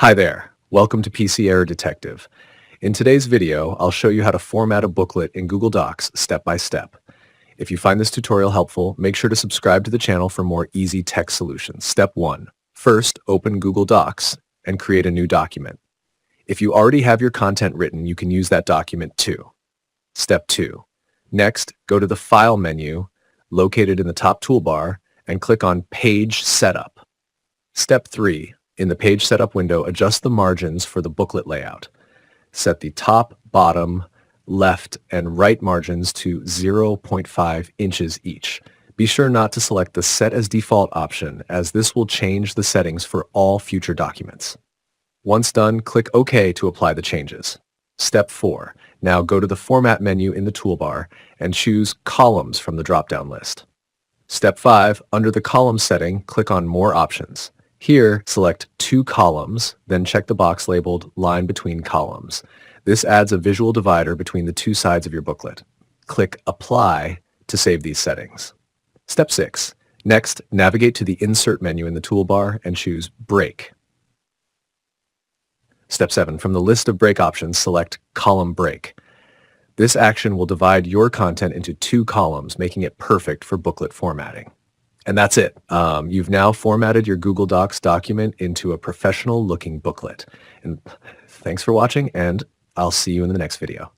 Hi there, welcome to PC Error Detective. In today's video, I'll show you how to format a booklet in Google Docs step by step. If you find this tutorial helpful, make sure to subscribe to the channel for more easy tech solutions. Step 1. First, open Google Docs and create a new document. If you already have your content written, you can use that document too. Step 2. Next, go to the File menu located in the top toolbar and click on Page Setup. Step 3. In the Page Setup window, adjust the margins for the booklet layout. Set the top, bottom, left, and right margins to 0.5 inches each. Be sure not to select the Set as Default option, as this will change the settings for all future documents. Once done, click OK to apply the changes. Step 4. Now go to the Format menu in the toolbar and choose Columns from the drop-down list. Step 5. Under the Column setting, click on More Options. Here, select 2 columns, then check the box labeled Line Between Columns. This adds a visual divider between the two sides of your booklet. Click Apply to save these settings. Step 6. Next, navigate to the Insert menu in the toolbar and choose Break. Step 7. From the list of break options, select Column Break. This action will divide your content into 2 columns, making it perfect for booklet formatting. And that's it. You've now formatted your Google Docs document into a professional-looking booklet. And thanks for watching, and I'll see you in the next video.